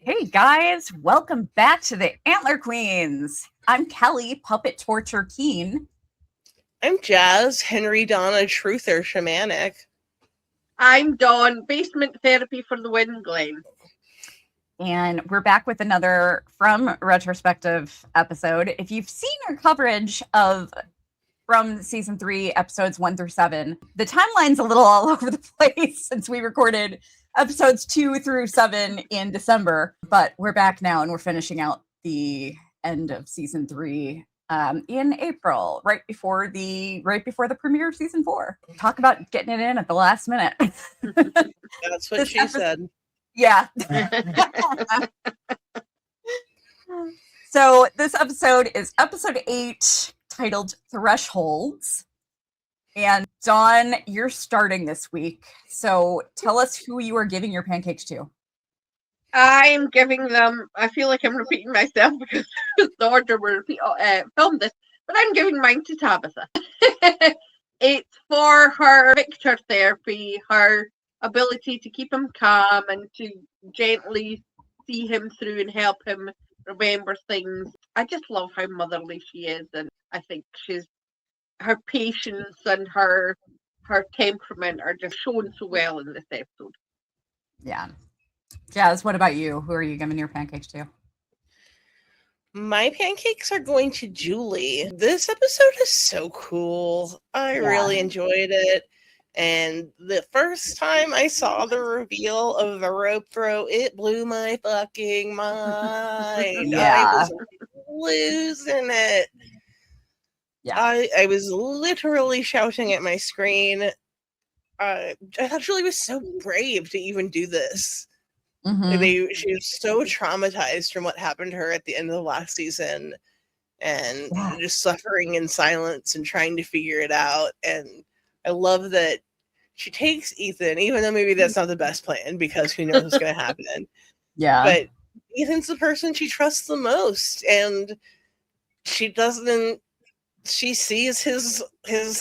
Hey guys, welcome back to the Antler Queens. I'm Kelly, Puppet Torture Keen. I'm Jazz, Henry, Donna, Truther, Shamanic. I'm Dawn, Basement Therapy for the Win, Glen. And we're back with another From Retrospective episode. If you've seen our coverage from season 3, episodes 1 through 7, the timeline's a little all over the place since we recorded episodes 2 through 7 in December. But we're back now and we're finishing out the end of season 3 in April, right before the premiere of season 4. Talk about getting it in at the last minute. That's what she said. Yeah. So this episode is episode 8, titled Thresholds. And Dawn, you're starting this week. So tell us who you are giving your pancakes to. I'm giving them, I feel like I'm repeating myself because the order we filmed this, but I'm giving mine to Tabitha. It's for her Victor therapy, her ability to keep him calm and to gently see him through and help him remember things. I just love how motherly she is, and I think her patience and her temperament are just shown so well in this episode. Yeah. Jazz, what about you? Who are you giving your pancakes to? My pancakes are going to Julie. This episode is so cool. I really enjoyed it. And the first time I saw the reveal of the rope throw, it blew my fucking mind. Yeah. I was losing it. Yeah. I was literally shouting at my screen. I thought Julie was so brave to even do this. Mm-hmm. She was so traumatized from what happened to her at the end of the last season, and just suffering in silence and trying to figure it out. And I love that she takes Ethan, even though maybe that's not the best plan because who knows what's going to happen. Yeah. But Ethan's the person she trusts the most, and she sees his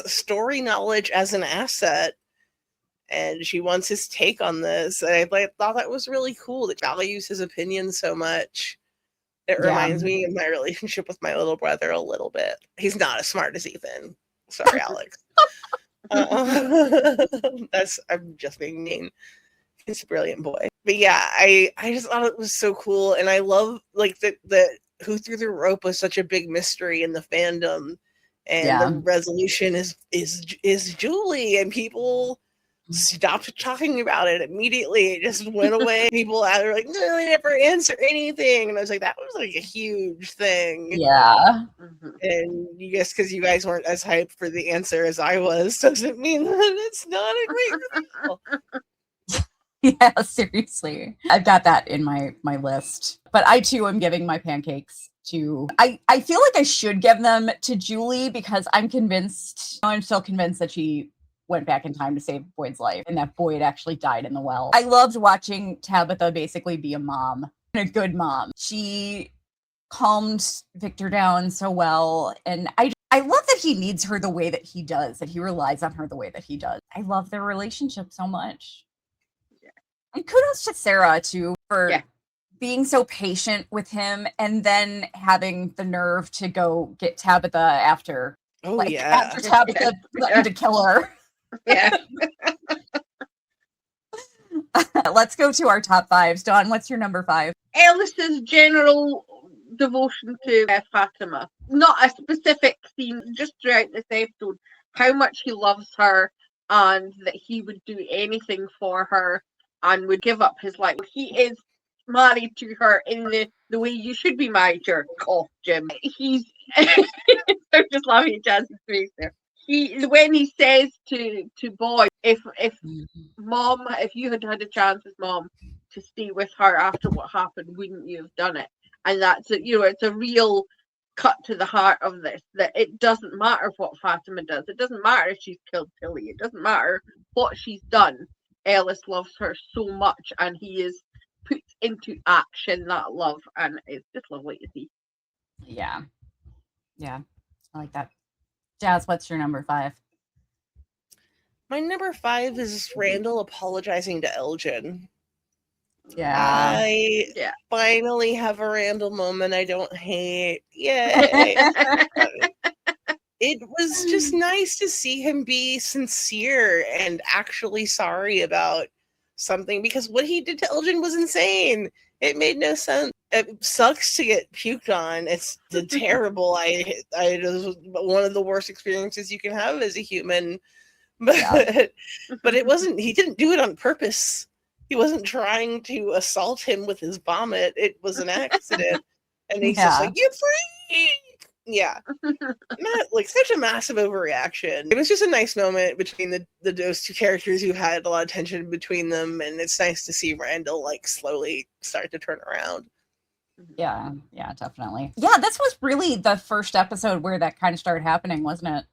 story knowledge as an asset. And she wants his take on this. And I thought that was really cool. That values his opinion so much. It reminds me of my relationship with my little brother a little bit. He's not as smart as Ethan. Sorry, Alex. I'm just being mean. He's a brilliant boy. But yeah, I just thought it was so cool. And I love the who threw the rope was such a big mystery in the fandom. And the resolution is Julie, and people stopped talking about it immediately. It just went away. People out there like, no, they never answer anything. And I was like, that was like a huge thing. Yeah. And you guess because you guys weren't as hyped for the answer as I was, doesn't mean that it's not a great reveal. Yeah, seriously. I've got that in my list. But I too am giving my pancakes to I feel like I should give them to Julie because I'm still convinced that she went back in time to save Boyd's life and that Boyd actually died in the well. I loved watching Tabitha basically be a mom, a good mom. She calmed Victor down so well, and I love that he needs her the way that he does, that he relies on her the way that he does. I love their relationship so much. Yeah. And kudos to Sarah too for being so patient with him and then having the nerve to go get Tabitha after Tabitha threatened to kill her. Yeah. Let's go to our top 5s. Dawn, what's your number 5? Ellis's general devotion to Fatima. Not a specific theme, just throughout this episode, how much he loves her and that he would do anything for her and would give up his life. He is married to her in the way you should be married to her. Cough, Jim. He's I'm just laughing at Jazz's face there. When he says to Boy, if Mom, if you had had a chance as Mom to stay with her after what happened, wouldn't you have done it? And that's it's a real cut to the heart of this, that it doesn't matter what Fatima does. It doesn't matter if she's killed Tilly. It doesn't matter what she's done. Ellis loves her so much, and he is put into action that love, and it's just lovely to see. Yeah, I like that. Jazz, what's your number 5? My number 5 is Randall apologizing to Elgin. Yeah. I Yeah. finally have a Randall moment I don't hate. Yay. It was just nice to see him be sincere and actually sorry about something, because what he did to Elgin was insane. It made no sense. It sucks to get puked on. It's terrible. It was one of the worst experiences you can have as a human. But Yeah. but it wasn't. He didn't do it on purpose. He wasn't trying to assault him with his vomit. It was an accident, and he's just Yeah. like, "You freak!" Yeah, not like such a massive overreaction. It was just a nice moment between those two characters who had a lot of tension between them, and it's nice to see Randall like slowly start to turn around. Yeah, definitely. Yeah, this was really the first episode where that kind of started happening, wasn't it?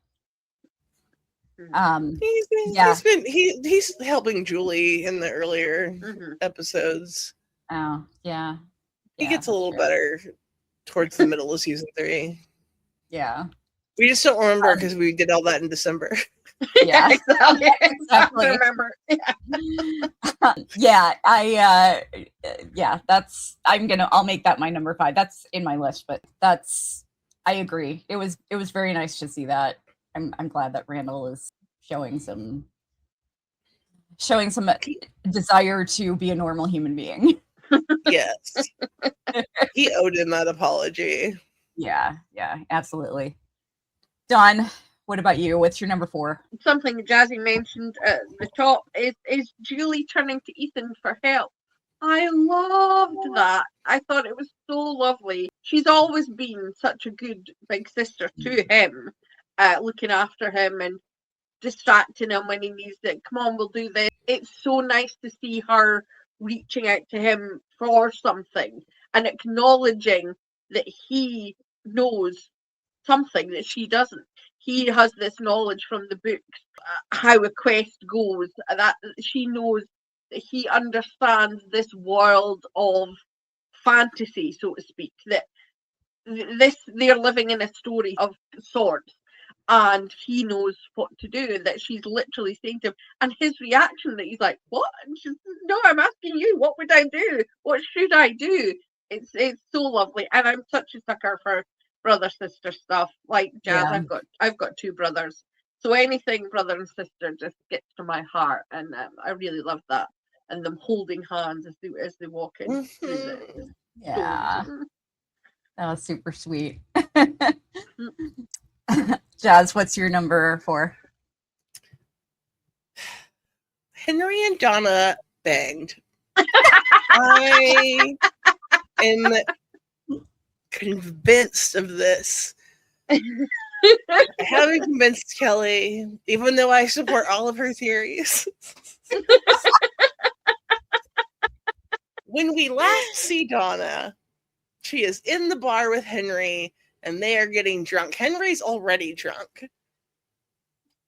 He's helping Julie in the earlier episodes. Oh, yeah. He gets a little better towards the middle of season 3. Yeah. We just don't remember because we did all that in December. Yeah, exactly. exactly. I remember. Yeah, I'll make that my number 5. That's in my list, but I agree. It was very nice to see that. I'm glad that Randall is showing some desire to be a normal human being. Yes. He owed him that apology. Yeah, absolutely. Dawn, what about you? What's your number 4? Something Jazzy mentioned at the top is Julie turning to Ethan for help. I loved that. I thought it was so lovely. She's always been such a good big sister to him, looking after him and distracting him when he needs it. Come on, we'll do this. It's so nice to see her reaching out to him for something and acknowledging that he knows something that she doesn't. He has this knowledge from the books, how a quest goes, that she knows that he understands this world of fantasy, so to speak, that they're living in a story of sorts, and he knows what to do, and that she's literally saying to him, and his reaction that he's like, what? And she's, no, I'm asking you, what would I do? What should I do? It's so lovely, and I'm such a sucker for brother sister stuff. Like Jazz, Yeah. I've got 2 brothers, so anything brother and sister just gets to my heart, and I really love that, and them holding hands as they walk in. Yeah, that was super sweet. Jazz, what's your number 4? Henry and Donna banged. I am convinced of this. I haven't convinced Kelly, even though I support all of her theories. When we last see Donna, she is in the bar with Henry, and they are getting drunk. Henry's already drunk.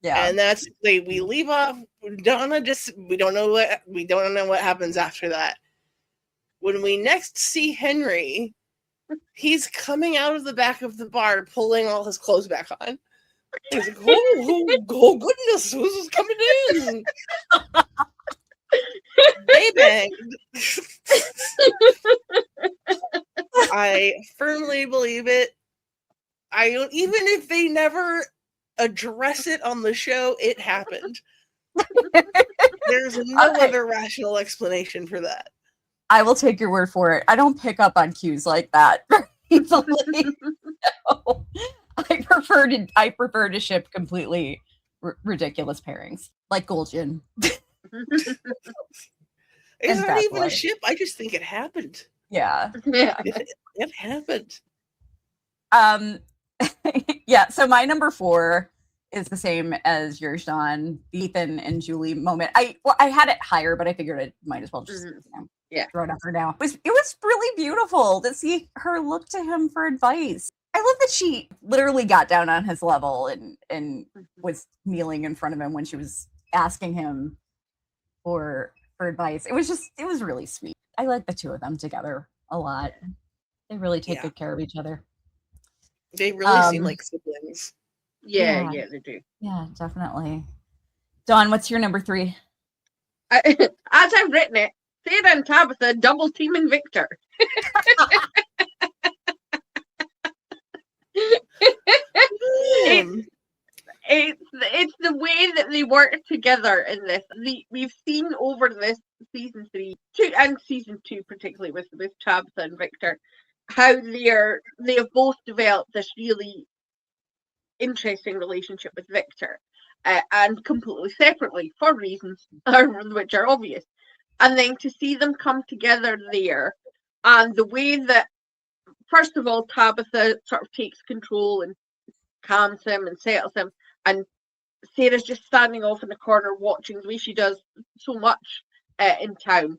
Yeah. And we leave off Donna. We don't know what happens after that. When we next see Henry, he's coming out of the back of the bar, pulling all his clothes back on. He's like, oh goodness, who's coming in? They banged. I firmly believe it. Even if they never address it on the show, it happened. There's no other rational explanation for that. I will take your word for it. I don't pick up on cues like that easily. No. I prefer to ship completely ridiculous pairings, like Goldjin. It's not even a ship. I just think it happened. Yeah. It happened. Yeah, so my number 4 is the same as yours, Dawn. Ethan and Julie moment. I had it higher, but I figured I might as well just throw it up for now. It was really beautiful to see her look to him for advice. I love that she literally got down on his level and was kneeling in front of him when she was asking him for advice. It was really sweet. I like the 2 of them together a lot. They really take good care of each other. They really seem like siblings. Yeah, they do. Yeah, definitely. Dawn, what's your number 3? As I've written it, Sarah and Tabitha double teaming Victor. It's the way that they work together in this. We've seen over this season 3 and season 2, particularly with Tabitha and Victor, how they have both developed this really interesting relationship with Victor, and completely separately for reasons which are obvious. And then to see them come together there, and the way that, first of all, Tabitha sort of takes control and calms him and settles him, and Sarah's just standing off in the corner watching the way she does so much in town.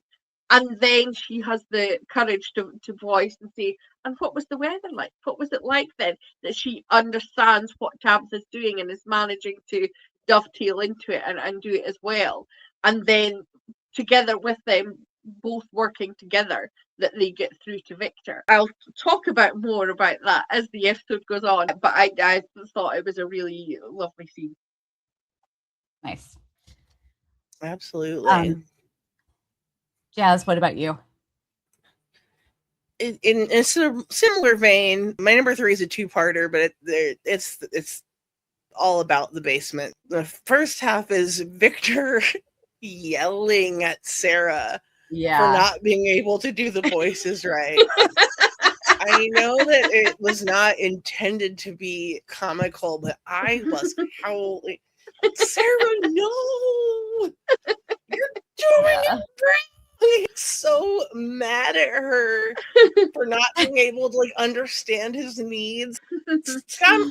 And then she has the courage to voice and say, and what was the weather like? What was it like then? That she understands what Tabitha's doing and is managing to dovetail into it and do it as well. And then together with them, both working together, that they get through to Victor. I'll talk more about that as the episode goes on, but I thought it was a really lovely scene. Nice. Absolutely. Jazz, what about you? In a similar vein, my number 3 is a 2-parter, but it's all about the basement. The first half is Victor yelling at Sarah for not being able to do the voices right. I know that it was not intended to be comical, but I was howling. Sarah, no! You're doing it wrong! So mad at her for not being able to understand his needs.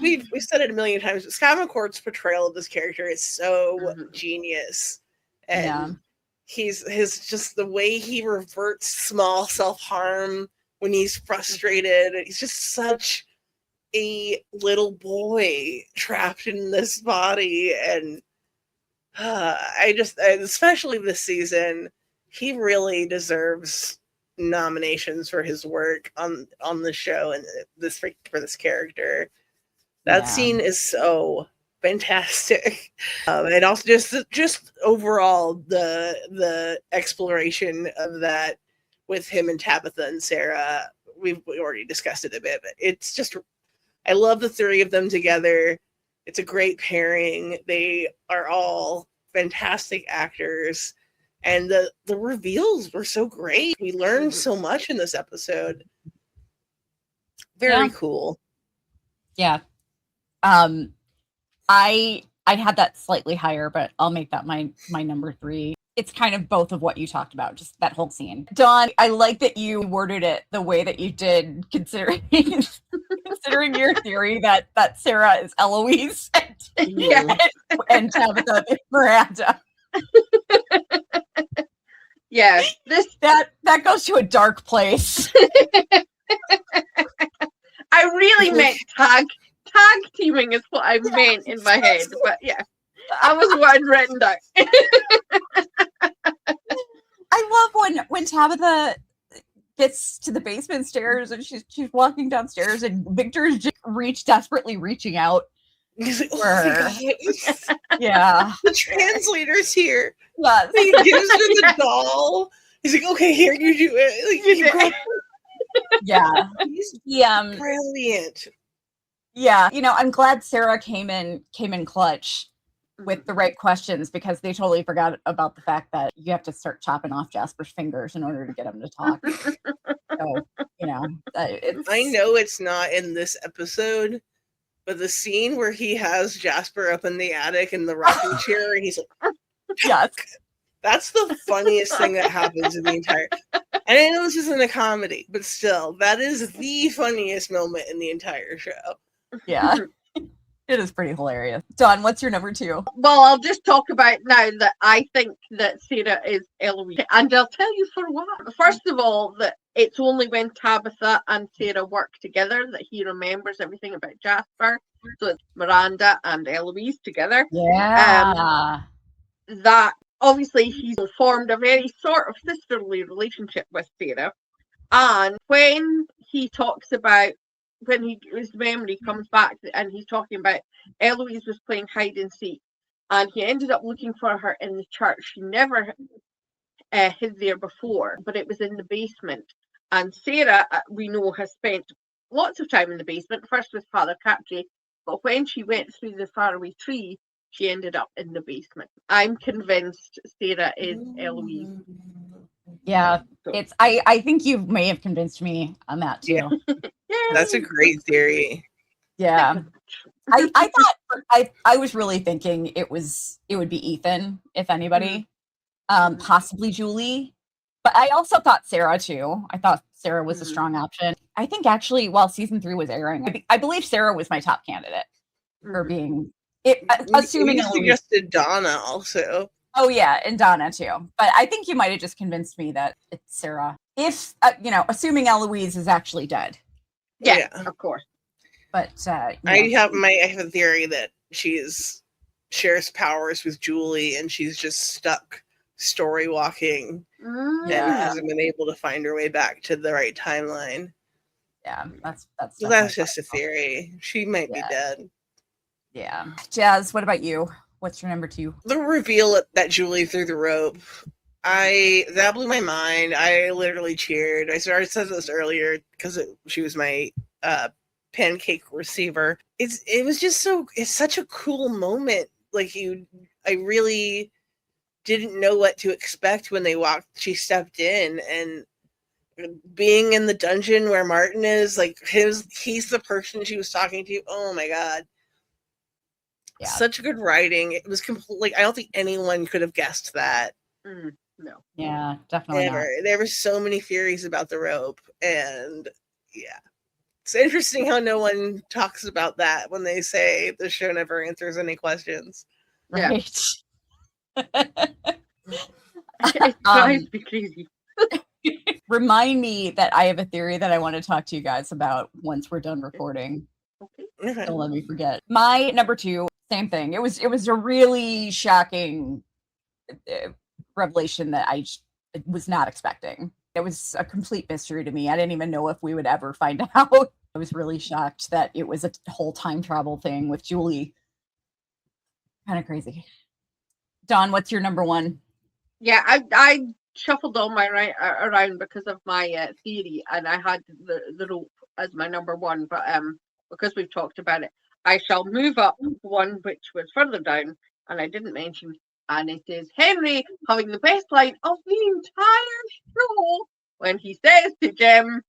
We've said it a million times, but Scott McCourt's portrayal of this character is so genius. And his just the way he reverts small self-harm when he's frustrated. He's just such a little boy trapped in this body. And especially this season, he really deserves nominations for his work on the show and for this character. That scene is so fantastic. And also just overall the exploration of that with him and Tabitha and Sarah. We already discussed it a bit, but it's just, I love the 3 of them together. It's a great pairing. They are all fantastic actors. And the reveals were so great. We learned so much in this episode. Very cool. Yeah. I had that slightly higher, but I'll make that my number 3. It's kind of both of what you talked about, just that whole scene. Dawn, I like that you worded it the way that you did, considering your theory that Sarah is Eloise and Tabitha is Miranda. Yeah, that goes to a dark place. I really meant tag teaming is what I meant in my head, but yeah, that was what I'd written down. I love when Tabitha gets to the basement stairs and she's walking downstairs and Victor's just desperately reaching out. He's like, oh my God. Yeah. The translator's here. Yes. He gives her the doll. He's like, okay, here, you do it. Yeah. He's brilliant. Yeah. I'm glad Sarah came in clutch with the right questions, because they totally forgot about the fact that you have to start chopping off Jasper's fingers in order to get him to talk. So, I know it's not in this episode, but the scene where he has Jasper up in the attic in the rocking chair and he's like, yes, that's the funniest thing that happens in the entire. And I know this isn't a comedy, but still, that is the funniest moment in the entire show. Yeah. It is pretty hilarious. Dawn, what's your number 2? Well, I'll just talk about now that I think that Sarah is Eloise. And I'll tell you for what. First of all, that it's only when Tabitha and Sarah work together that he remembers everything about Jasper. So it's Miranda and Eloise together. Yeah. That obviously he's formed a very sort of sisterly relationship with Sarah. And when he talks about, when his memory comes back and he's talking about Eloise was playing hide and seek and he ended up looking for her in the church. She never hid there before, but it was in the basement. And Sarah, we know, has spent lots of time in the basement, first with Father Capri, but when she went through the faraway tree, she ended up in the basement. I'm convinced Sarah is Eloise. Yeah, So, it's I think you may have convinced me on that too. Yeah. That's a great theory. Yeah. I thought I was really thinking it would be Ethan, if anybody. Possibly Julie. But I also thought Sarah too. I thought Sarah was a strong option. I think actually while season 3 was airing, I believe Sarah was my top candidate for being it, assuming you suggested Donna also. Oh yeah, and Donna too. But I think you might have just convinced me that it's Sarah. If assuming Eloise is actually dead. Yeah, of course. But I have a theory that shares powers with Julie, and she's just stuck story walking and hasn't been able to find her way back to the right timeline. Yeah, that's just a theory. She might be dead. Yeah. Jazz, what about you? What's your number 2? The reveal that Julie threw the rope. That blew my mind. I literally cheered. I said this earlier because she was my pancake receiver. It was just it's such a cool moment. Like I really didn't know what to expect when she stepped in, and being in the dungeon where Martin is, like he's the person she was talking to. Oh my God. Yeah. Such good writing. It was completely, I don't think anyone could have guessed that. No. Yeah, definitely not. There were so many theories about the rope, and it's interesting how no one talks about that when they say the show never answers any questions. Right. It drives me crazy. Remind me that I have a theory that I want to talk to you guys about once we're done recording. Okay. Don't let me forget. My number 2, same thing. It was a really shocking revelation that I was not expecting. It was a complete mystery to me. I didn't even know if we would ever find out. I was really shocked that it was a whole time travel thing with Julie. Kind of crazy. Dawn, what's your number 1? Yeah, I shuffled all my around because of my theory, and I had the rope as my number 1, but because we've talked about it, I shall move up one which was further down, and I didn't mention, and it is Henry having the best line of the entire show when he says to Jim,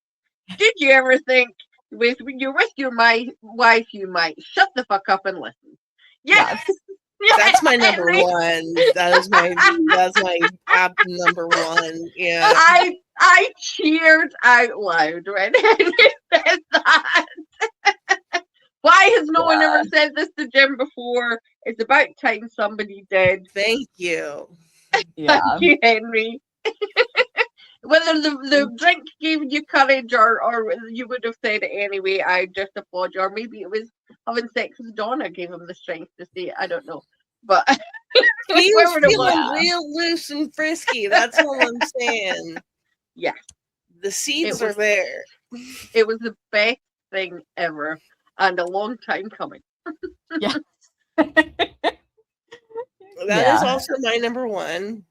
"Did you ever think when you're with your wife you might shut the fuck up and listen?" Yes. That's my number 1. That's my app number 1. Yeah. I cheered out loud when Henry said that. Why has no one ever said this to Jim before? It's about time somebody did. Thank you. Yeah. Thank you, Henry. Whether the drink gave you courage or you would have said it anyway, I just applaud you. Or maybe it was having sex with Donna gave him the strength to say it. I don't know. But he was feeling real loose and frisky. That's what I'm saying. Yeah. The seeds are there. It was the best thing ever and a long time coming. Yeah. That is also my number 1.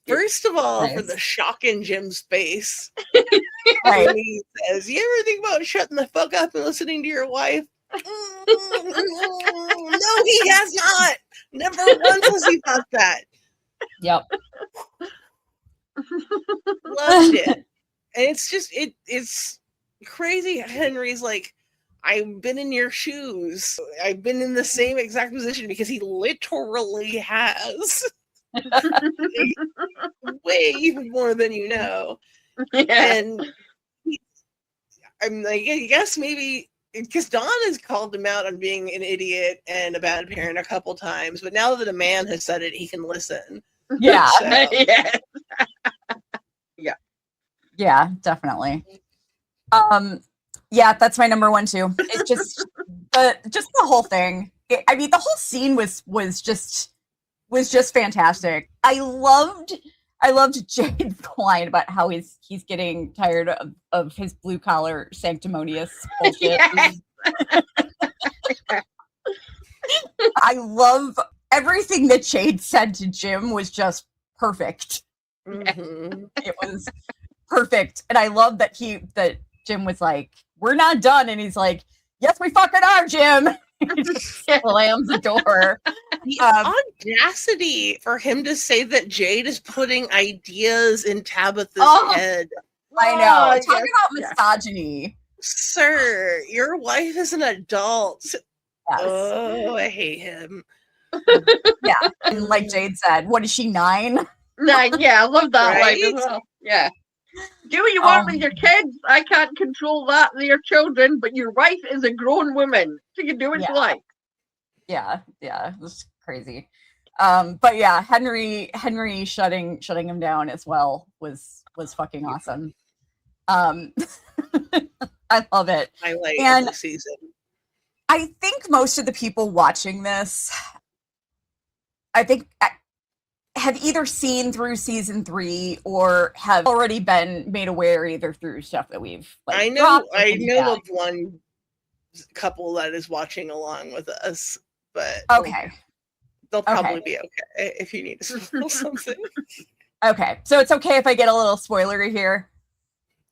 First of all, for the shock in Jim's face. Right. When he says, "You ever think about shutting the fuck up and listening to your wife?" No, he has not. Never once has he thought that. Yep. Loved it. And it's just, it's crazy. Henry's like, "I've been in your shoes. I've been in the same exact position," because he literally has. Way even more than you know. Yeah. And I'm like, I guess maybe because Dawn has called him out on being an idiot and a bad parent a couple times, but now that a man has said it, he can listen. Yeah. So. Yes. Yeah, definitely. Yeah, that's my number 1 too. It's just the whole thing. I mean, the whole scene was just fantastic. I loved Jade's line about how he's getting tired of his blue collar sanctimonious bullshit. Yes. I love everything that Jade said to Jim was just perfect. Mhm. It was perfect. And I love that Jim was like, we're not done. And he's like, yes, we fucking are, Jim. He just slams the door. The audacity for him to say that Jade is putting ideas in Tabitha's head. I know. Talk yes, about misogyny. Sir, your wife is an adult. Yes. Oh, I hate him. Yeah. And like Jade said, what is she, 9? 9, yeah, I love that line Right? as well. Yeah. Do what you want with your kids. I can't control that. They're your children, but your wife is a grown woman. She can do what she likes. Yeah, it was crazy. But yeah, Henry shutting him down as well was fucking awesome. I love it. Highlight And of the season. I think most of the people watching this, have either seen through season 3 or have already been made aware either through stuff that we've like. I know of one couple that is watching along with us, but okay, they'll probably be okay if you need to spoil something. Okay, so it's okay if I get a little spoilery here.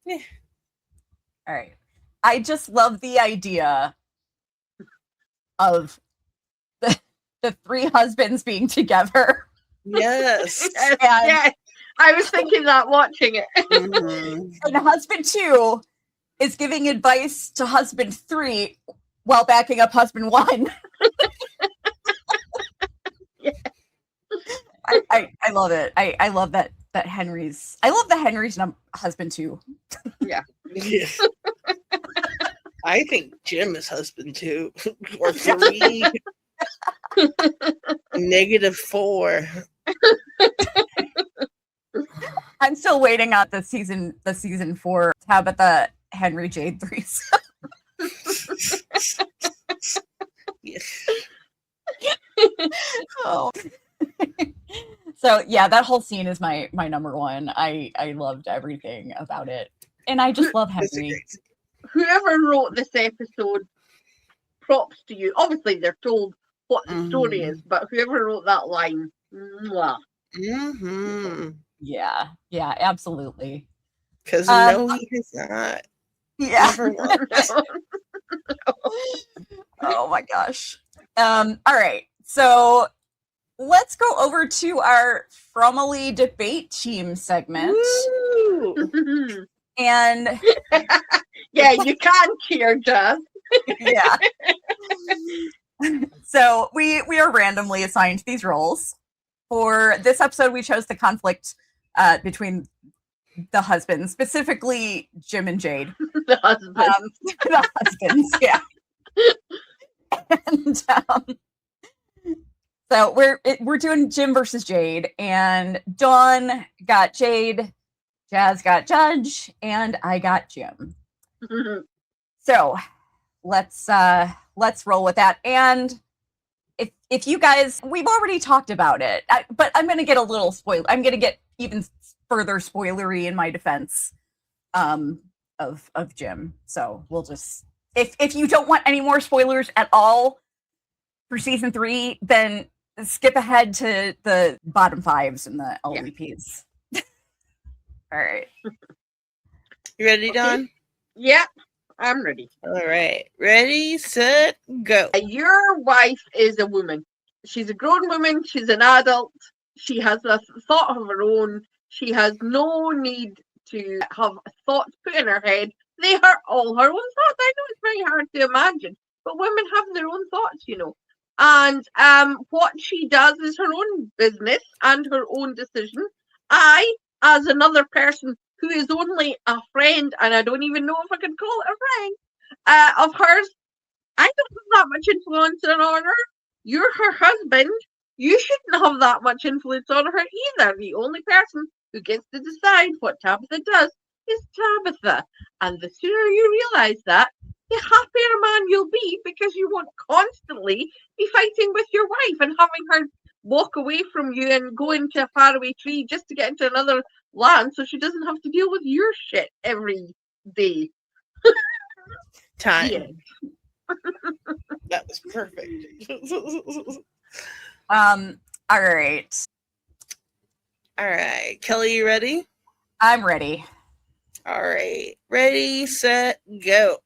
Yeah. All right. I just love the idea of the 3 husbands being together. Yes. Yes. I was thinking that watching it. Mhm. And husband 2 is giving advice to husband 3 while backing up husband 1. Yeah. I love it. I love that Henry's. I love that Henry's husband 2. Yeah. Yeah. I think Jim is husband 2 or 3. -4. I'm still waiting on the season 4 Tabitha Henry Jade 3s. Yes. Oh. So yeah, that whole scene is my number 1. I loved everything about it, and I just love Henry. Whoever wrote this episode, props to you. Obviously, they're told what the story is, but whoever wrote that line, mwah. Mm-hmm. Yeah, absolutely. Because no, he is not. Yeah. Never once. Oh my gosh. All right. So let's go over to our Fromville debate team segment. Woo! And yeah, you can cheer, Jazz. Yeah. So we are randomly assigned these roles. For this episode, we chose the conflict between the husbands, specifically Jim and Jade. The husbands. The husbands, yeah. And so we're doing Jim versus Jade, and Dawn got Jade, Jazz got Judge, and I got Jim. So let's roll with that. And if you guys, we've already talked about it, but I'm going to get a little spoiler. I'm going to get even further spoilery in my defense of Jim. So we'll just, if you don't want any more spoilers at all for season 3, then skip ahead to the bottom 5s and the LVPs. All right. You ready, Dawn? Yeah, I'm ready. All right. Ready, set, go. Your wife is a woman. She's a grown woman. She's an adult. She has a thought of her own. She has no need to have thoughts put in her head. They are all her own thoughts. I know it's very hard to imagine, but women have their own thoughts, you know. And what she does is her own business and her own decision. I, as another person who is only a friend, and I don't even know if I can call it a friend, of hers, I don't have that much influence on her. You're her husband. You shouldn't have that much influence on her either. The only person who gets to decide what Tabitha does is Tabitha. And the sooner you realize that, the happier man you'll be, because you won't constantly be fighting with your wife and having her walk away from you and go into a faraway tree just to get into another land so she doesn't have to deal with your shit every day. Time. Yeah. That was perfect. All right. All right. Kelly, you ready? I'm ready. All right. Ready, set, go.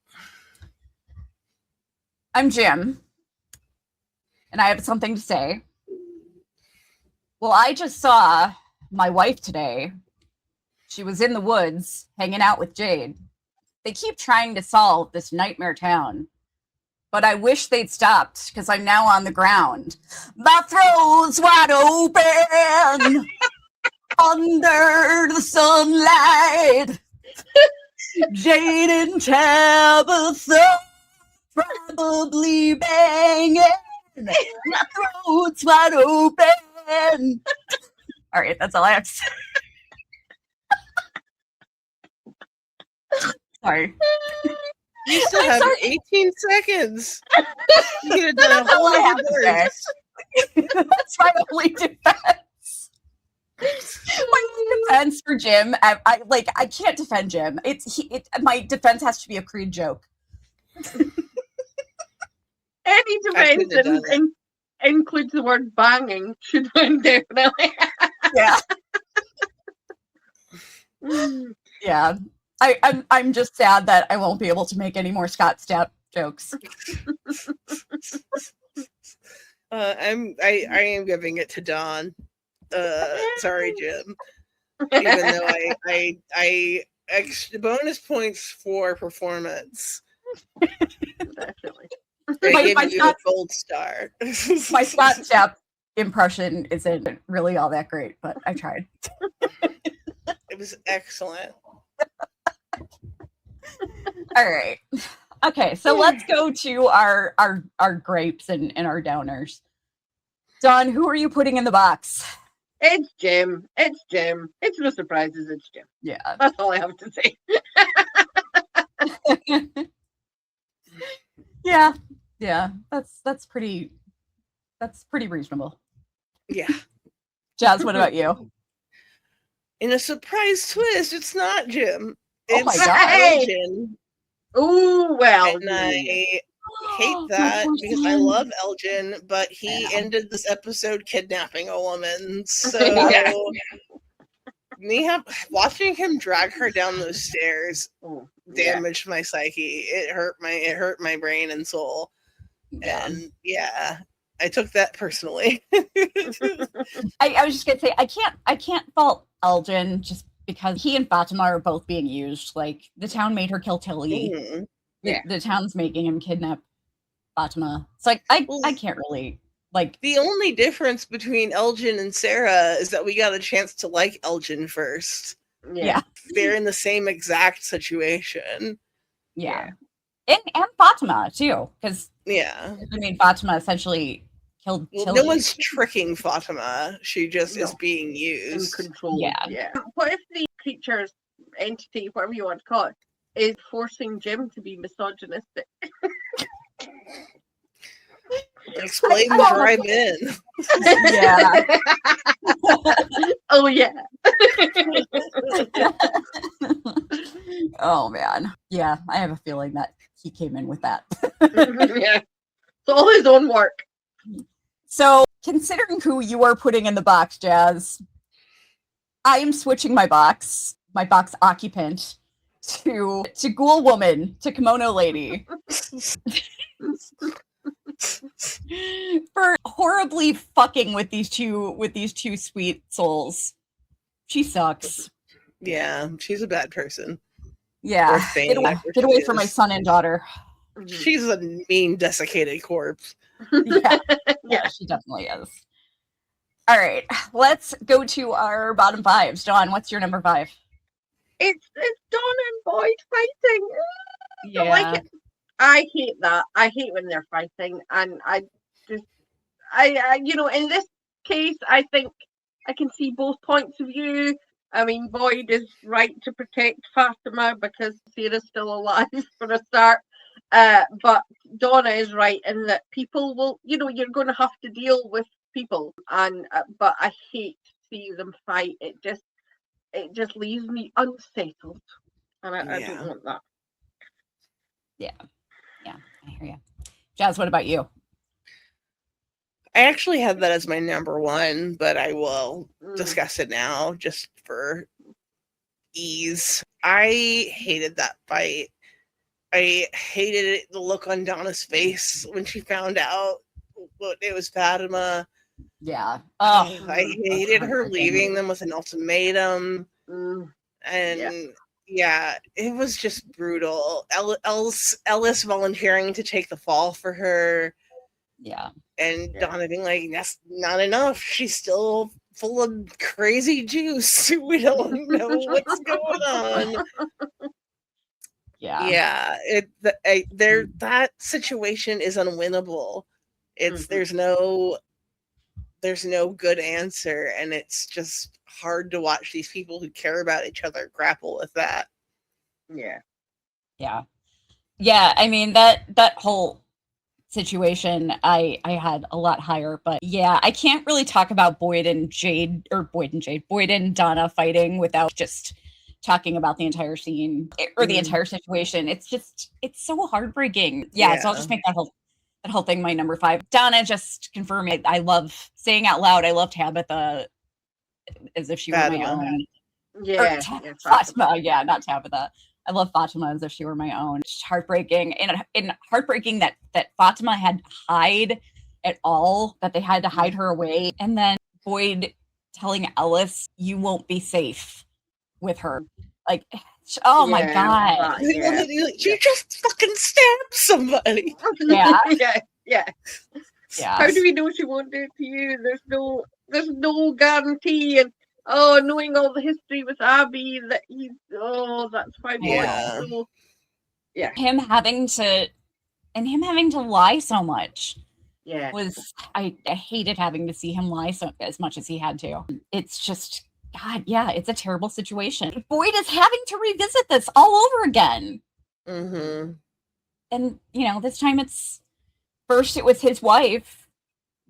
I'm Jim, and I have something to say. Well, I just saw my wife today. She was in the woods hanging out with Jade. They keep trying to solve this nightmare town, but I wish they'd stopped because I'm now on the ground. My throat's wide open under the sunlight. Jade and Tabitha probably banging. My throat's wide open. All right, that's all I have to say. Sorry. You still I'm have sorry. 18 seconds. You could have done a That's all whole I have other to say. verse. That's my only defense. My only defense for Jim, I can't defend Jim. My defense has to be a Creed joke. Any I couldn't have done defense includes the word banging should win, definitely. Yeah, Mm. yeah. I'm just sad that I won't be able to make any more Scott Stapp jokes. I am giving it to Dawn. Sorry, Jim. Even though I extra bonus points for performance. Definitely. I My gave you a Scott- gold star. My Scott Stapp impression isn't really all that great, but I tried. It was excellent. All right. Okay, so let's go to our grapes and our downers. Dawn, who are you putting in the box? It's Jim. It's Jim. It's no surprises. It's Jim. Yeah. That's all I have to say. Yeah. That's pretty reasonable. Yeah. Jazz, what about you? In a surprise twist, it's not Jim. Oh my It's God. Elgin. Oh, well. And I hate that because I love Elgin, but he ended this episode kidnapping a woman. So watching him drag her down those stairs damaged my psyche. It hurt my brain and soul. Yeah. And yeah, I took that personally. I was just gonna say I can't fault Elgin just because he and Fatima are both being used. Like the town made her kill Tilly. Mhm. The town's making him kidnap Fatima. It's like I can't really like. The only difference between Elgin and Sarah is that we got a chance to like Elgin first. Yeah. They're in the same exact situation. Yeah. And Fatima too, because Yeah. I mean Fatima essentially killed Well, Tilly. no one's tricking Fatima. She just is being in used. control. Yeah. What if the creature's entity, whatever you want to call it, is forcing Jim to be misogynistic? Explain the drive-in. Yeah. Oh yeah. Oh man. Yeah, I have a feeling that he came in with that. Yeah. It's all his own work. So, considering who you are putting in the box, Jazz, I am switching my box occupant to Ghoul Woman, to Kimono Lady. For horribly fucking with these two sweet souls. She sucks. Yeah, she's a bad person. Yeah. Get away from my son and daughter. She's a mean, desiccated corpse. Yeah. Yeah, she definitely is. All right, let's go to our bottom fives. Dawn, what's your number 5? It's Donna and Boyd fighting. Yeah. Don't like it. I hate that. I hate when they're fighting, and I in this case, I think I can see both points of view. I mean, Boyd is right to protect Fatima because Sarah's still alive for a start. But Donna is right in that people will, you're going to have to deal with people, and but I hate to see them fight. It just leaves me unsettled, and I don't want that. Yeah, I hear you. Jazz, what about you? I actually had that as my number one, but I will discuss it now just for ease. I hated that fight. I hated it, the look on Donna's face when she found out what it was Fatima. Yeah. I hated her leaving them with an ultimatum. And yeah, it was just brutal. Ellis volunteering to take the fall for her. Yeah. And Donna being like, that's not enough. She's still full of crazy juice. We don't know what's going on. Yeah. That situation is unwinnable. There's no good answer, and it's just hard to watch these people who care about each other grapple with that. Yeah. I mean, that whole situation I had a lot higher, but yeah, I can't really talk about Boyd and Donna fighting without just talking about the entire scene or the entire situation. It's so heartbreaking. Yeah. So I'll just make that whole thing my number 5. Donna, just confirm it. I love saying out loud, I love Tabitha as if she were my own. Fatima. Yeah, not Tabitha. I love Fatima as if she were my own. It's heartbreaking, and heartbreaking that Fatima had to hide at all, that they had to hide her away. And then Boyd telling Ellis, you won't be safe with her. Like, oh my God. You just fucking stabbed somebody. Yeah. How do we know she won't do it to you? There's no guarantee. And knowing all the history with Abby, that's why. Him having to lie so much. Was I hated having to see him lie as much as he had to. It's just, God, it's a terrible situation. Boyd is having to revisit this all over again. And this time first it was his wife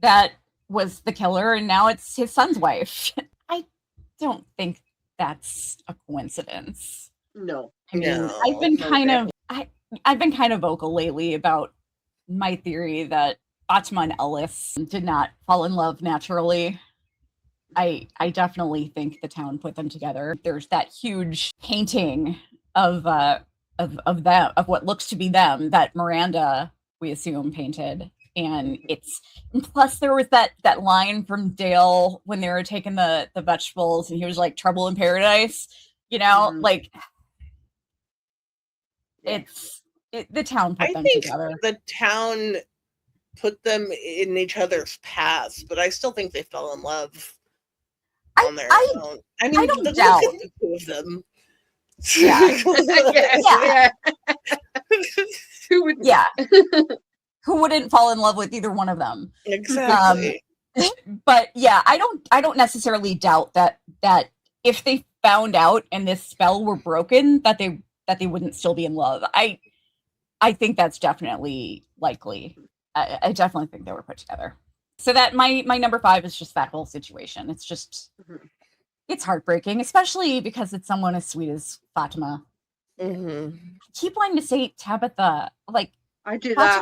that was the killer, and now it's his son's wife. I don't think that's a coincidence. No. I mean, I've been kind of vocal lately about my theory that Fatima and Ellis did not fall in love naturally. I definitely think the town put them together. There's that huge painting of them, of what looks to be them, that Miranda, we assume, painted. And plus there was that line from Dale when they were taking the vegetables, and he was like, trouble in paradise, like the town put them together. The town put them in each other's paths, but I still think they fell in love on their own. I mean, I don't doubt the two of them. Who wouldn't fall in love with either one of them? Exactly. But I don't necessarily doubt that if they found out and this spell were broken, that they wouldn't still be in love. I think that's definitely likely. I definitely think they were put together. So that my number 5 is just that whole situation. It's just it's heartbreaking, especially because it's someone as sweet as Fatima. I keep wanting to say Tabitha, like I do that.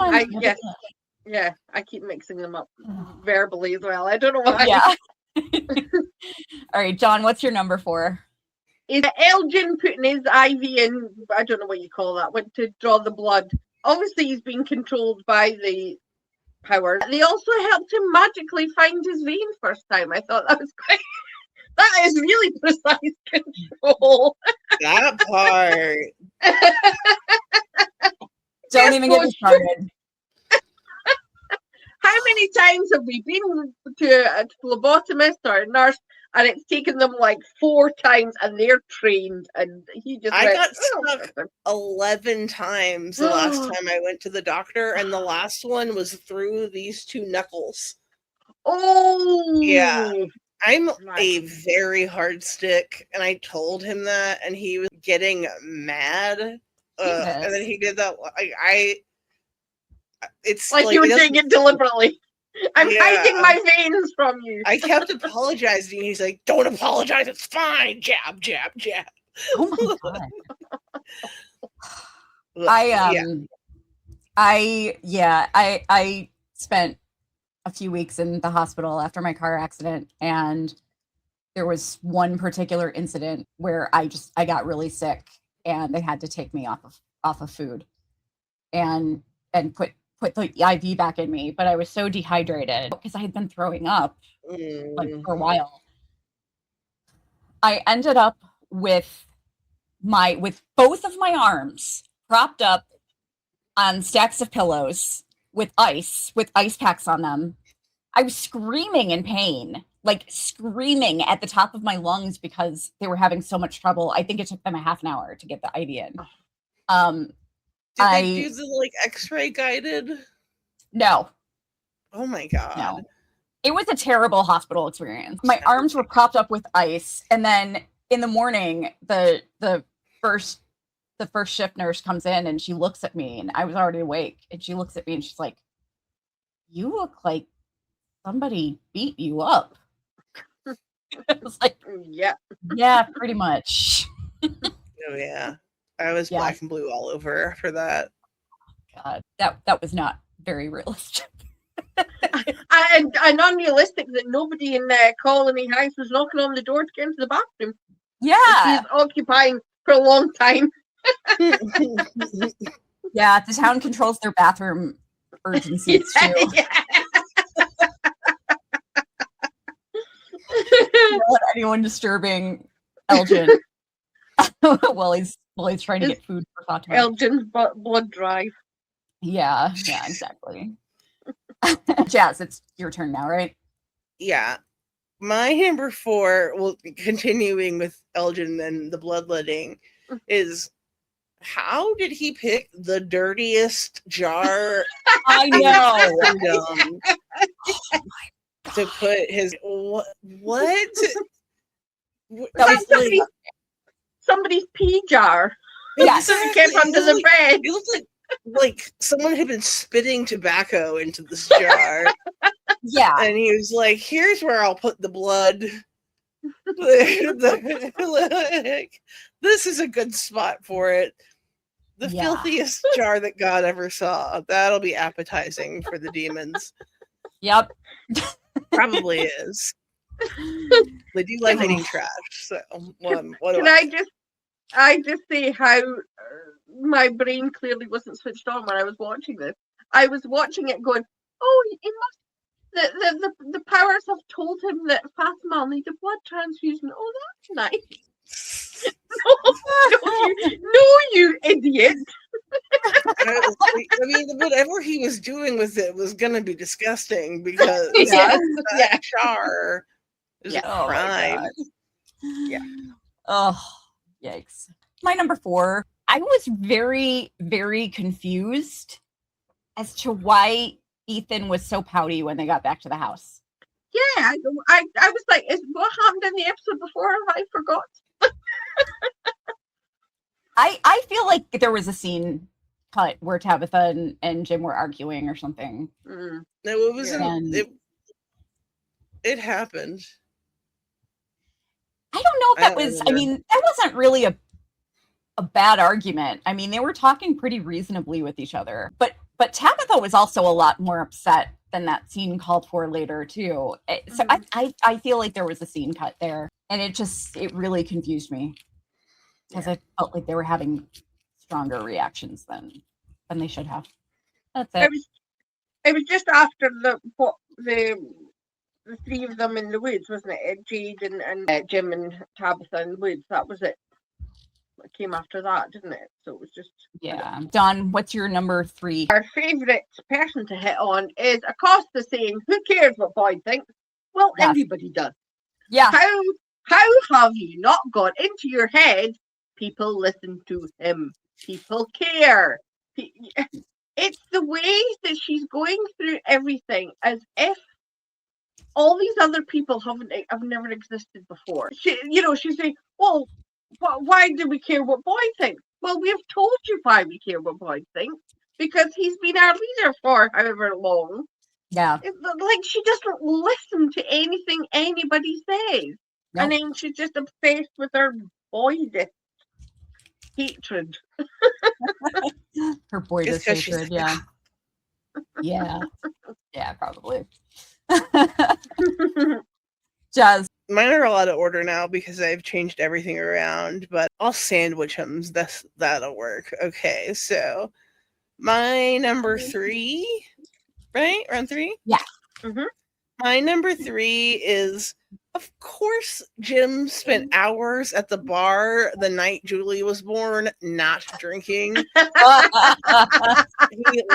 I keep mixing them up verbally as well. I don't know why. All right, John, what's your number 4? Is Elgin putting his IV in? I don't know what you call that. Went to draw the blood. Obviously, he's being controlled by the power. They also helped him magically find his vein first time. I thought that was quite. That is really precise control. That part. Don't even get me started. How many times have we been to a phlebotomist or a nurse, and it's taken them like 4 times, and they're trained, and he just got stuck 11 times the last time I went to the doctor, and the last one was through these 2 knuckles. Oh yeah. I'm a very hard stick, and I told him that, and he was getting mad. And then he did that. It's like you were doing it deliberately. I'm hiding my veins from you. I kept apologizing. He's like, "Don't apologize. It's fine." Jab, jab, jab. Oh my God. I spent a few weeks in the hospital after my car accident, and there was one particular incident where I got really sick, and they had to take me off of food and put the IV back in me. But I was so dehydrated because I had been throwing up like for a while. I ended up with both of my arms propped up on stacks of pillows with ice packs on them. I was screaming in pain, like screaming at the top of my lungs because they were having so much trouble. I think it took them a half an hour to get the IV in. Did they do the like X-ray guided? No. Oh my God. No. It was a terrible hospital experience. My arms were propped up with ice, and then in the morning, the first shift nurse comes in and she looks at me, and I was already awake, and she looks at me and she's like, "You look like somebody beat you up." I was like, yeah, pretty much. Oh yeah, I was black and blue all over for that. God, that was not very realistic. and unrealistic that nobody in Colony House was knocking on the door to get into the bathroom. Yeah, she's occupying for a long time. Yeah, the town controls their bathroom urgencies too. Don't let anyone disturbing Elgin while he's trying to get food for Fatima. Elgin's blood drive. Yeah, exactly. Jazz, it's your turn now, right? Yeah. My number 4, well, continuing with Elgin and the bloodletting, is how did he pick the dirtiest jar I know to put his what? That was somebody's pea jar. Yes, it came under the bed. It looked like someone had been spitting tobacco into this jar. Yeah, and he was like, "Here's where I'll put the blood. This is a good spot for it. The filthiest jar that God ever saw. That'll be appetizing for the demons." Yep. Probably is. They do like eating trash. So, I just say how my brain clearly wasn't switched on when I was watching this. I was watching it going, "Oh, it must. The powers have told him that Fatima will need a blood transfusion. Oh, that's nice." no, you idiot. I mean, whatever he was doing with it was going to be disgusting because that jar is a crime. Oh, yikes. My number 4, I was very, very confused as to why Ethan was so pouty when they got back to the house. Yeah, I was like, what happened in the episode before? Have I forgot? I feel like there was a scene cut where Tabitha and Jim were arguing or something. No, it wasn't. It happened. I don't know if that was. I mean, that wasn't really a bad argument. I mean, they were talking pretty reasonably with each other. But Tabitha was also a lot more upset than that scene called for later too. So I feel like there was a scene cut there, and it really confused me because I felt like they were having stronger reactions than they should have. That's it. It was just after the 3 of them in the woods, wasn't it? Jade and Jim and Tabitha in the woods. That was it. It came after that, didn't it? So it was just Dawn, what's your number 3? Our favourite person to hit on is Acosta saying, "Who cares what Boyd thinks?" Well, everybody does. Yeah. How have you not got into your head? People listen to him. People care. It's the way that she's going through everything as if all these other people have never existed before. She's saying, "Well, why do we care what Boyd thinks?" Well, we have told you why we care what Boyd thinks, because he's been our leader for however long. Yeah. Like, she doesn't listen to anything anybody says. Nope. And then she's just obsessed with her Boydist hatred. Her Boydist hatred, yeah. Yeah, probably. Jazz. Mine are all out of order now because I've changed everything around, but I'll sandwich them. That'll work. Okay, so my number 3, right? Round 3? Yeah. Mhm. My number 3 is, of course, Jim spent hours at the bar the night Julie was born, not drinking. He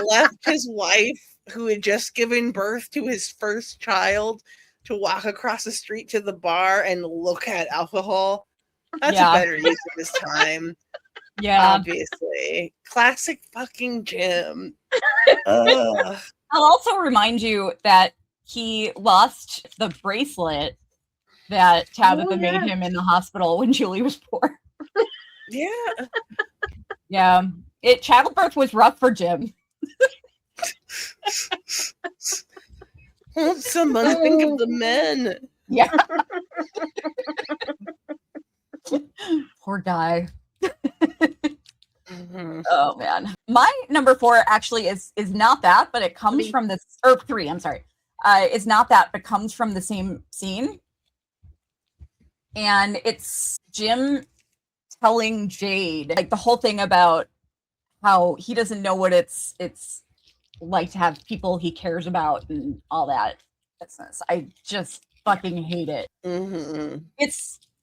left his wife, who had just given birth to his first child, to walk across the street to the bar and look at alcohol. That's Yeah. a better use of his time. Yeah. Obviously. Classic fucking Jim. Ugh. I'll also remind you that he lost the bracelet that Tabitha made him in the hospital when Julie was born. Yeah. Yeah. Childbirth was rough for Jim. Won't someone think of the men? Yeah. Poor guy. Mhm. Oh man. My number 4 actually is not that, but it comes from this, or 3, I'm sorry. Is not that, but comes from the same scene. And it's Jim telling Jade, like, the whole thing about how he doesn't know what it's like to have people he cares about and all that business. I just fucking hate it. Mhm.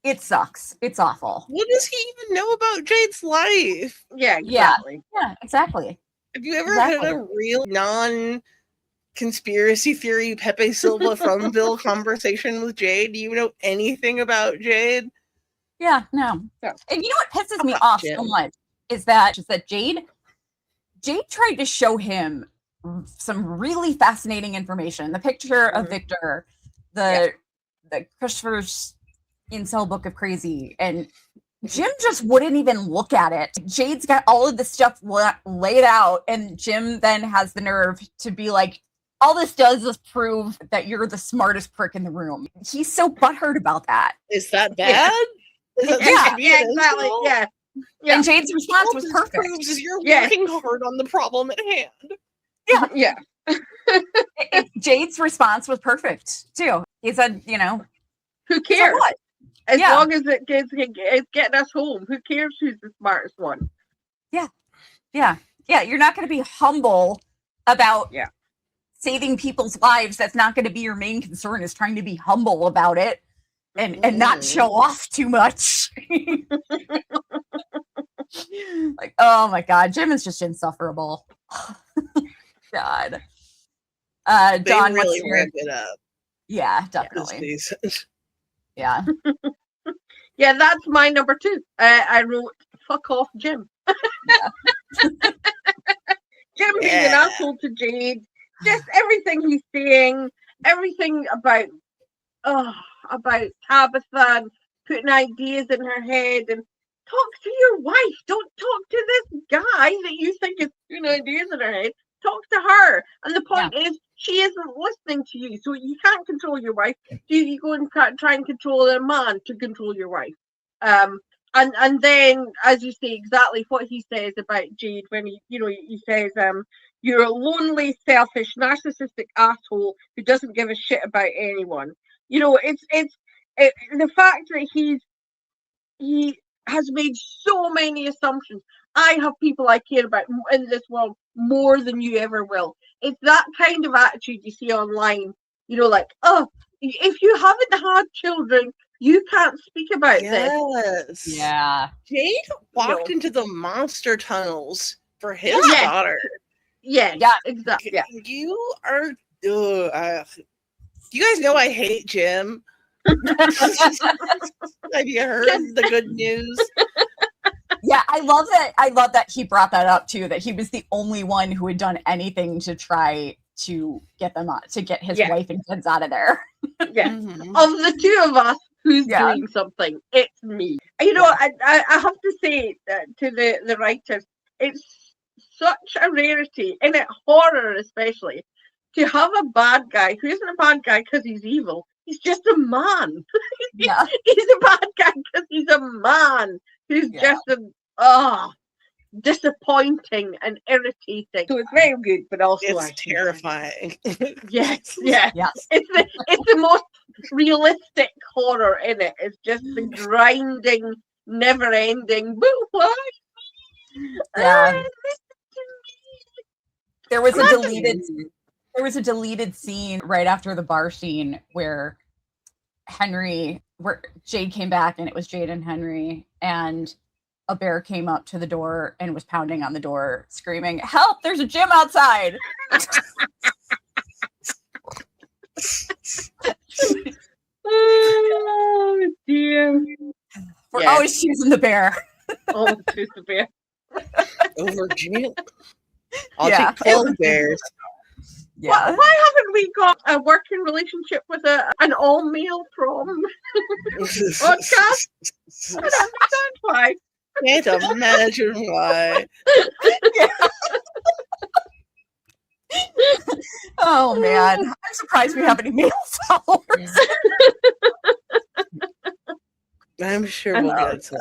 It sucks. It's awful. What does he even know about Jade's life? Yeah, exactly. Yeah, exactly. Have you ever had a real non-conspiracy theory Pepe Silva Fromville conversation with Jade? Do you know anything about Jade? Yeah, no. Yeah. And you know what pisses me off so much is that Jade tried to show him some really fascinating information. The picture of Victor, the Christopher's incel book of crazy, and Jim just wouldn't even look at it. Jade's got all of this stuff laid out, and Jim then has the nerve to be like, all this does is prove that you're the smartest prick in the room. He's so butthurt about that. Is that bad? Is that Yeah. supposed to be an exactly. insult? Yeah. And Jade's response All was this perfect. proves is you're Yeah. working hard on the problem at hand. Yeah. Jade's response was perfect too. He said, Who so cares? what? As Yeah. long as it's getting us home, who cares who's the smartest one? Yeah. You're not going to be humble about saving people's lives. That's not going to be your main concern. Is trying to be humble about it and not show off too much. Like, oh my God, Jim is just insufferable. God. They Dawn, really what's your... ramp it up. Yeah, this definitely. season. Yeah. Yeah, that's my number 2. I wrote, fuck off, Jim. Jim being an asshole to Jade. Just everything he's saying, everything about Tabitha and putting ideas in her head, and talk to your wife. Don't talk to this guy that you think is putting ideas in her head. Talk to her. And the point is, she isn't listening to you, so you can't control your wife. You go and try and control a man to control your wife. And then, as you say, exactly what he says about Jade when he says, you're a lonely, selfish, narcissistic asshole who doesn't give a shit about anyone. It's the fact that he has made so many assumptions. I have people I care about in this world more than you ever will. It's that kind of attitude you see online. Like, oh, if you haven't had children, you can't speak about this. Yeah. Jade walked into the monster tunnels for his Yeah. daughter. Yeah, exactly. Yeah. You are. You guys know I hate Jim. Have you heard the good news? Yeah, I love that he brought that up too, that he was the only one who had done anything to try to get them out, to get his wife and kids out of there. Yeah. Of the two of us, who's doing something? It's me. I have to say to the writers, it's such a rarity, in horror especially, to have a bad guy who isn't a bad guy because he's evil. He's just a man. Yeah. He's a bad guy because he's a man. Who's just disappointing and irritating. So it's very good, but also It's terrifying. Yes. Yes. It's the most realistic horror in it. It's just the grinding, never-ending. But why? Yeah. There was a Imagine- deleted scene right after the bar scene where Jade came back, and it was Jade and Henry, and a bear came up to the door and was pounding on the door, screaming, "Help! There's a gym outside!" Oh dear. We're Yeah. always choosing the bear. Oh, choose the bear. Over jail. I'll Yeah. take 12 bears. Yeah. Why haven't we got a working relationship with an all-male prom podcast? I don't understand why. Can't imagine why. Oh man, I'm surprised we have any male followers. I'm sure we'll get some.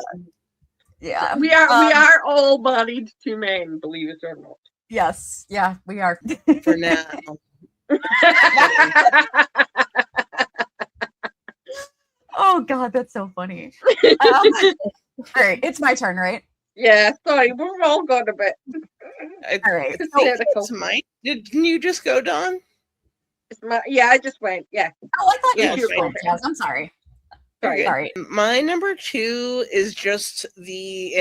Yeah, We are all married to men, believe it or not. Yes, yeah, we are. For now. Oh god, that's so funny. All right, it's my turn, right? Yeah, sorry, we've all got a bit. All right. I think it's Mike. Didn't you just go, Dawn? I just went. Yeah. Oh, I thought Yeah, you were sure. going, Jazz. I'm sorry. Sorry. My number 2 is just the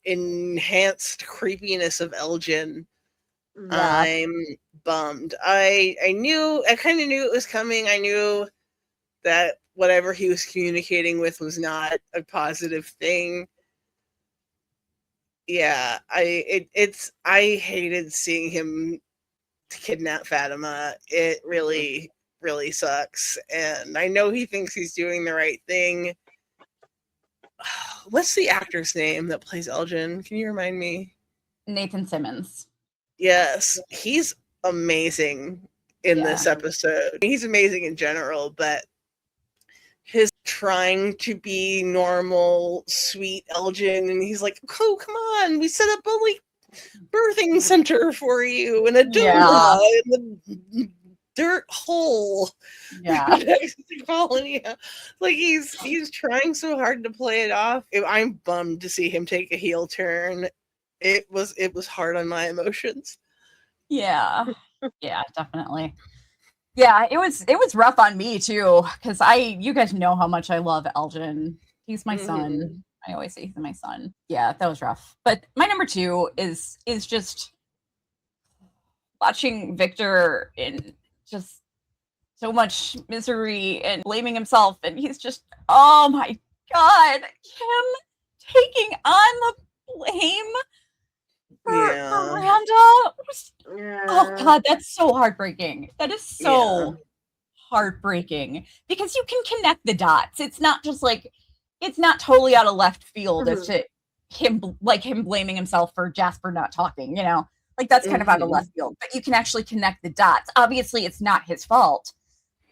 enhanced creepiness of Elgin. Yeah. I'm bummed. I kind of knew it was coming. I knew that whatever he was communicating with was not a positive thing. Yeah, I hated seeing him kidnap Fatima. It really, really sucks. And I know he thinks he's doing the right thing. What's the actor's name that plays Elgin? Can you remind me? Nathan Simmons. Yes, he's amazing in this episode. He's amazing in general, but his trying to be normal, sweet Elgin, and he's like, "Oh, come on, we set up a birthing center for you in a doula in the dirt hole." Yeah. Colony. Like he's trying so hard to play it off. I'm bummed to see him take a heel turn. It was hard on my emotions. Yeah. Yeah, definitely. Yeah, it was rough on me too, because you guys know how much I love Elgin. He's my son. I always say he's my son. Yeah, that was rough. But my number 2 is just watching Victor in just so much misery and blaming himself, and he's just, oh my god, him taking on the blame for Miranda. Oh god, that's so heartbreaking. That is so heartbreaking, because you can connect the dots. It's not just like, it's not totally out of left field as to him blaming himself for Jasper not talking, like that's kind of out of left field, but you can actually connect the dots. Obviously it's not his fault,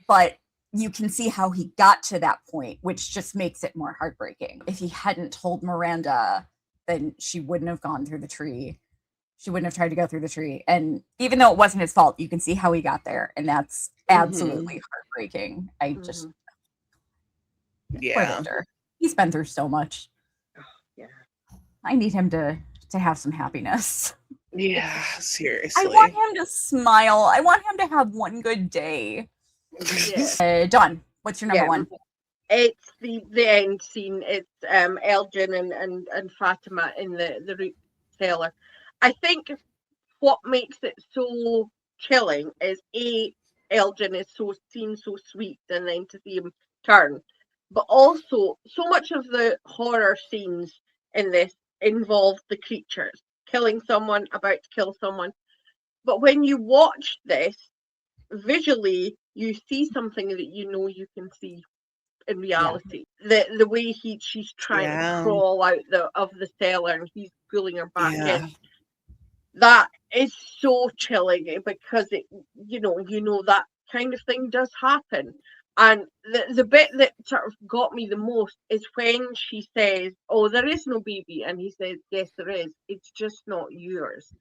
but you can see how he got to that point, which just makes it more heartbreaking. If he hadn't told Miranda, then she wouldn't have gone through the tree. She wouldn't have tried to go through the tree. And even though it wasn't his fault, you can see how he got there. And that's absolutely heartbreaking. I just, poor Victor. He's been through so much. Yeah. I need him to have some happiness. Yeah, seriously. I want him to smile. I want him to have one good day. Yeah. Dawn, what's your number 1? It's the end scene. It's Elgin and Fatima in the root cellar. I think what makes it so chilling is Elgin is so sweet, and then to see him turn. But also, so much of the horror scenes in this involve the creatures killing someone, about to kill someone. But when you watch this visually, you see something that you can see in reality. The way she's trying to crawl out of the cellar, and he's pulling her back in. That is so chilling, because it, that kind of thing does happen. And the bit that sort of got me the most is when she says, "Oh, there is no baby," and he says, "Yes, there is. It's just not yours."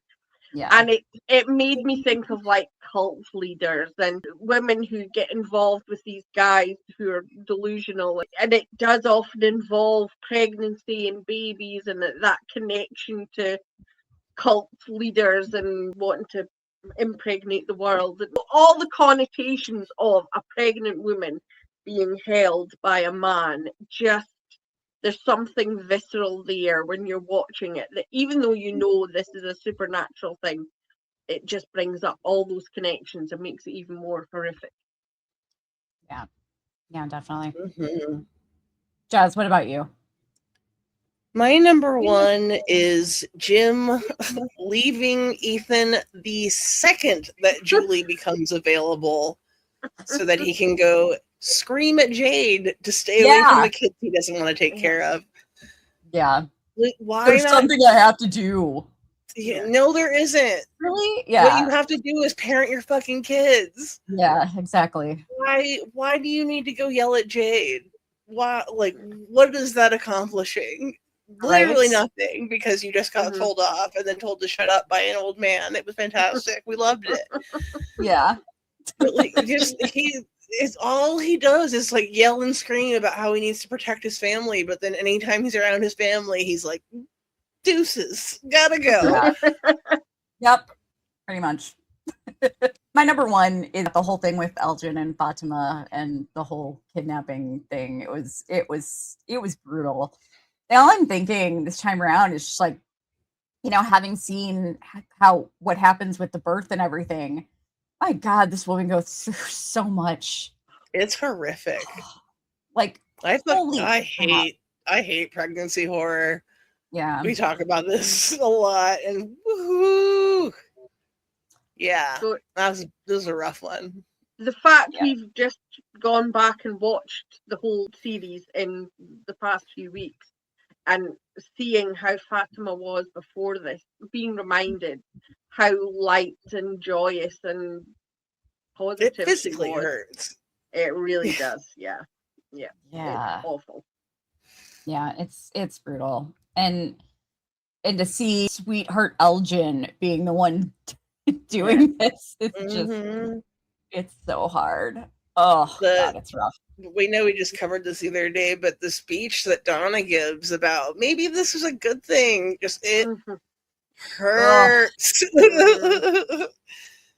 Yeah. And it made me think of like cult leaders and women who get involved with these guys who are delusional. And it does often involve pregnancy and babies and that connection to cult leaders and wanting to impregnate the world. All the connotations of a pregnant woman being held by a man, just there's something visceral there when you're watching it, that even though you know this is a supernatural thing, it just brings up all those connections and makes it even more horrific. Yeah, definitely. Mhm. Jazz, what about you? My number one is Jim leaving Ethan the second that Julie becomes available so that he can go scream at Jade to stay away from the kids he doesn't want to take care of. Yeah. Why There's not? something I have to do. Yeah, no, there isn't. Really? Yeah. What you have to do is parent your fucking kids. Yeah, exactly. Why do you need to go yell at Jade? Why, like, what is that accomplishing? Literally Right? nothing, because you just got told off and then told to shut up by an old man. It was fantastic. We loved it. Yeah. But like, it's all he does is like yell and scream about how he needs to protect his family, but then anytime he's around his family, he's like, deuces, gotta go. Yeah. Yep. Pretty much. My number one is the whole thing with Elgin and Fatima and the whole kidnapping thing. It was brutal. And all I'm thinking this time around is just like, you know, having seen what happens with the birth and everything. My God, this woman goes through so much. It's horrific. Like, I hate pregnancy horror. Yeah. We talk about this a lot, and woohoo! Yeah, So this is a rough one. The fact we've just gone back and watched the whole series in the past few weeks and seeing how Fatima was before this, being reminded how light and joyous and positive It physically she was. hurts. It really does. Yeah. Yeah. It's awful. Yeah, it's brutal. And to see sweetheart Elgin being the one doing this, it's just it's so hard. Oh God, it's rough. We know we just covered this the other day, but the speech that Donna gives about maybe this is a good thing, just it hurts.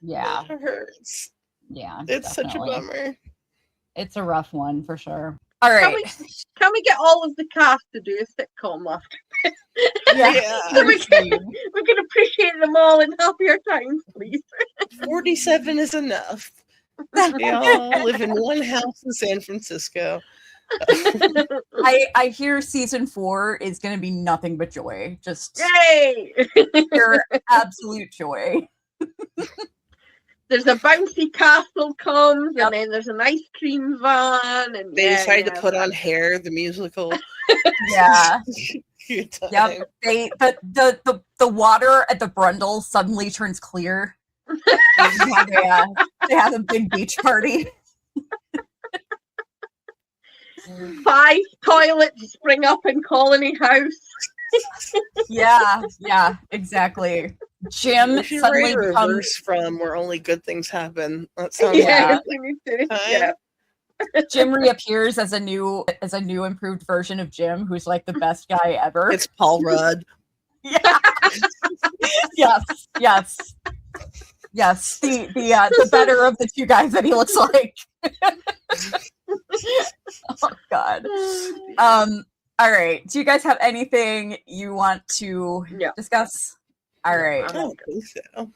Yeah. It hurts. Yeah. It's definitely. such a bummer. It's a rough one for sure. All right. Can we get all of the cast to do a sitcom after this? Yeah. So we can appreciate them all in happier times, please. 47 is enough. They all live in one house in San Francisco. I hear season 4 is going to be nothing but joy. Just yay! Pure absolute joy. There's a bouncy castle comes, and then there's an ice cream van, and they decided to put on Hair, the musical. Yeah. Yep. The water at the Brundle suddenly turns clear. They have a big beach party. 5 toilets spring up in Colony House. Yeah, exactly. Jim suddenly becomes from Where Only Good Things Happen. That sounds Jim reappears as a new improved version of Jim, who's like the best guy ever. It's Paul Rudd. Yeah. Yes. The better of the two guys that he looks like. Oh God. All right. Do you guys have anything you want to discuss? All right. I don't think so.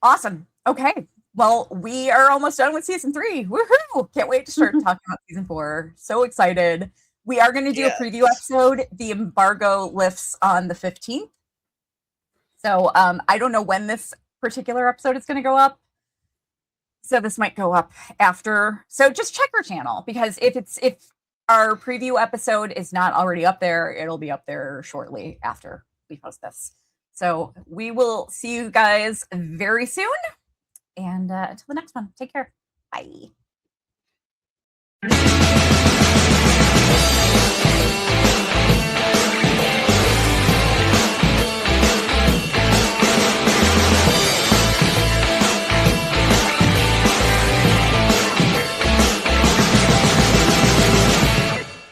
Awesome. Okay. Well, we are almost done with season 3. Woohoo! Can't wait to start talking about season 4. So excited. We are going to do a preview episode. The embargo lifts on the 15th. So I don't know when this particular episode is going to go up. So this might go up after. So just check our channel, because if our preview episode is not already up there, it'll be up there shortly after we post this. So we will see you guys very soon. And until the next one, take care. Bye. Bye.